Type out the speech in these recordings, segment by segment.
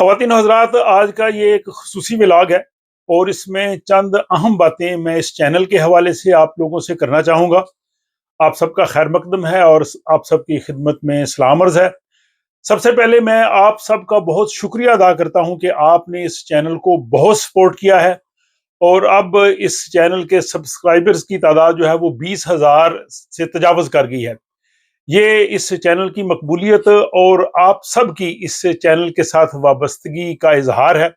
ख़वातीन और हज़रात, आज का ये एक ख़ुसूसी व्लॉग है और इसमें चंद अहम बातें मैं इस चैनल के हवाले से आप लोगों से करना चाहूँगा। आप सबका खैर मकदम है और आप सबकी खिदमत में सलाम अर्ज़ है। सबसे पहले मैं आप सबका बहुत शुक्रिया अदा करता हूँ कि आपने इस चैनल को बहुत सपोर्ट किया है और अब इस चैनल के सब्सक्राइबर्स की तादाद जो है वो 20,000 से तजावज़ कर गई है। ये इस चैनल की मकबूलियत और आप सबकी इस चैनल के साथ वाबस्तगी का इजहार है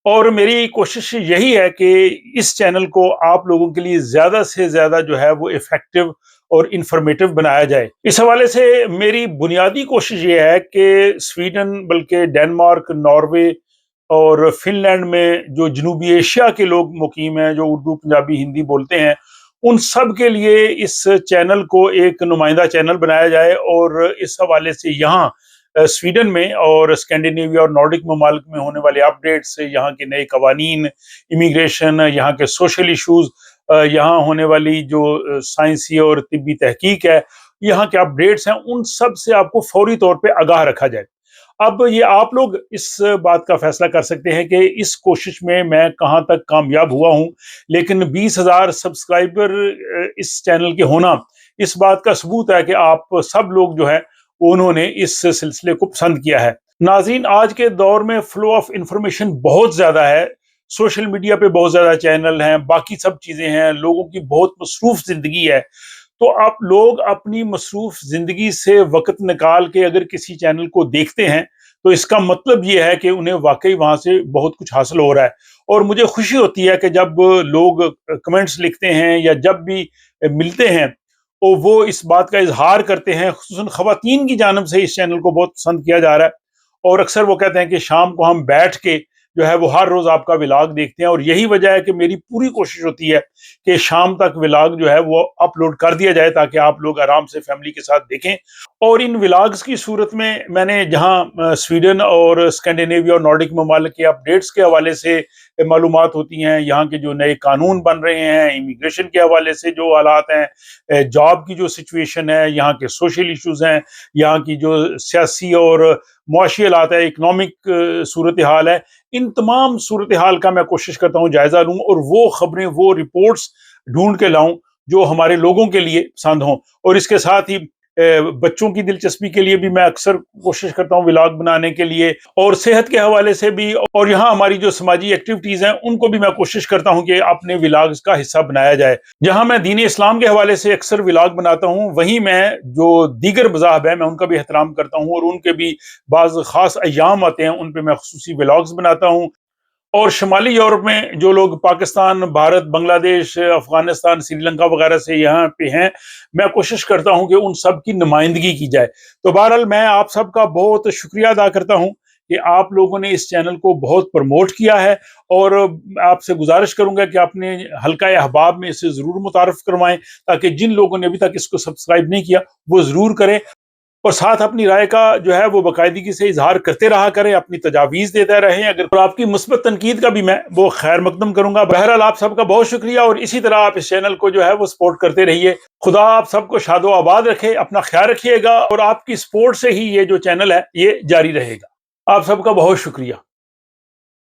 और मेरी कोशिश यही है कि इस चैनल को आप लोगों के लिए ज़्यादा से ज़्यादा जो है वो इफ़ेक्टिव और इंफॉर्मेटिव बनाया जाए। इस हवाले से मेरी बुनियादी कोशिश ये है कि स्वीडन बल्कि डेनमार्क, नॉर्वे और फ़िनलैंड में जो जनूबी एशिया के लोग मुकीम हैं, जो उर्दू, पंजाबी, हिंदी बोलते हैं, उन सब के लिए इस चैनल को एक नुमाइंदा चैनल बनाया जाए और इस हवाले से यहाँ स्वीडन में और स्कैंडिनेविया और नॉर्डिक ममालिक में होने वाले अपडेट्स, यहाँ के नए कवानीन, इमिग्रेशन, यहाँ के सोशल इशूज़, यहाँ होने वाली जो साइंसी और तिब्बी तहकीक है, यहाँ के अपडेट्स हैं, उन सब से आपको फौरी तौर पे आगाह रखा जाए। अब ये आप लोग इस बात का फैसला कर सकते हैं कि इस कोशिश में मैं कहाँ तक कामयाब हुआ हूँ, लेकिन 20,000 सब्सक्राइबर इस चैनल के होना इस बात का सबूत है कि आप सब लोग जो है उन्होंने इस सिलसिले को पसंद किया है। नाज़रीन, आज के दौर में फ्लो ऑफ इंफॉर्मेशन बहुत ज़्यादा है, सोशल मीडिया पे बहुत ज़्यादा चैनल हैं, बाकी सब चीज़ें हैं, लोगों की बहुत मसरूफ़ ज़िंदगी है। तो आप लोग अपनी मसरूफ़ ज़िंदगी से वक़्त निकाल के अगर किसी चैनल को देखते हैं, तो इसका मतलब ये है कि उन्हें वाक़ई वहाँ से बहुत कुछ हासिल हो रहा है। और मुझे खुशी होती है कि जब लोग कमेंट्स लिखते हैं या जब भी मिलते हैं, तो वो इस बात का इज़हार करते हैं, ख़ुसूसन ख़वातीन की जानिब से इस चैनल को बहुत पसंद किया जा रहा है। और अक्सर वो कहते हैं कि शाम को हम बैठ के जो है वो हर रोज़ आपका व्लॉग देखते हैं और यही वजह है कि मेरी पूरी कोशिश होती है कि शाम तक व्लॉग जो है वो अपलोड कर दिया जाए ताकि आप लोग आराम से फैमिली के साथ देखें। और इन व्लॉग्स की सूरत में मैंने जहाँ स्वीडन और स्कैंडिनेविया और नॉर्डिक ममालिक के अपडेट्स के हवाले से मालूमात होती हैं, यहाँ के जो नए कानून बन रहे हैं, इमिग्रेशन के हवाले से जो हालात हैं, जॉब की जो सिचुएशन है, यहाँ के सोशल इश्यूज़ हैं, यहाँ की जो सियासी और मुआशी हालात है, इकनॉमिक सूरत हाल है, इन तमाम सूरत हाल का मैं कोशिश करता हूँ जायज़ा लूँ और वो खबरें, वो रिपोर्ट्स ढूंढ के लाऊं जो हमारे लोगों के लिए पसंद हों। और इसके साथ ही बच्चों की दिलचस्पी के लिए भी मैं अक्सर कोशिश करता हूँ व्लॉग बनाने के लिए, और सेहत के हवाले से भी, और यहाँ हमारी जो समाजी एक्टिविटीज़ हैं उनको भी मैं कोशिश करता हूँ कि अपने व्लॉग्स का हिस्सा बनाया जाए। जहाँ मैं दीन इस्लाम के हवाले से अक्सर व्लॉग बनाता हूँ, वहीं मैं जो दीगर मज़ाहब हैं मैं उनका भी एहतराम करता हूँ और उनके भी बाज़ ख़ास अय्याम आते हैं, उन पे मैं ख़ुसूसी व्लॉग्स बनाता हूँ। और शुमाली यूरोप में जो लोग पाकिस्तान, भारत, बांग्लादेश, अफगानिस्तान, श्रीलंका वगैरह से यहाँ पे हैं, मैं कोशिश करता हूँ कि उन सब की नुमाइंदगी की जाए। तो बहरहाल मैं आप सबका बहुत शुक्रिया अदा करता हूँ कि आप लोगों ने इस चैनल को बहुत प्रमोट किया है और आपसे गुजारिश करूंगा कि अपने हल्का अहबाब में इसे ज़रूर मुतारफ़ करवाएं ताकि जिन लोगों ने अभी तक इसको सब्सक्राइब नहीं किया वो ज़रूर करें और साथ अपनी राय का जो है वो बाकायदगी से इजहार करते रहा करें, अपनी तजावीज़ देते रहें। अगर तो आपकी मुस्बत तनकीद का भी मैं वो खैर मकदम करूंगा। बहरहाल आप सबका बहुत शुक्रिया और इसी तरह आप इस चैनल को जो है वो सपोर्ट करते रहिए। खुदा आप सबको शादो आबाद रखे, अपना ख्याल रखिएगा और आपकी सपोर्ट से ही ये जो चैनल है ये जारी रहेगा। आप सबका बहुत शुक्रिया।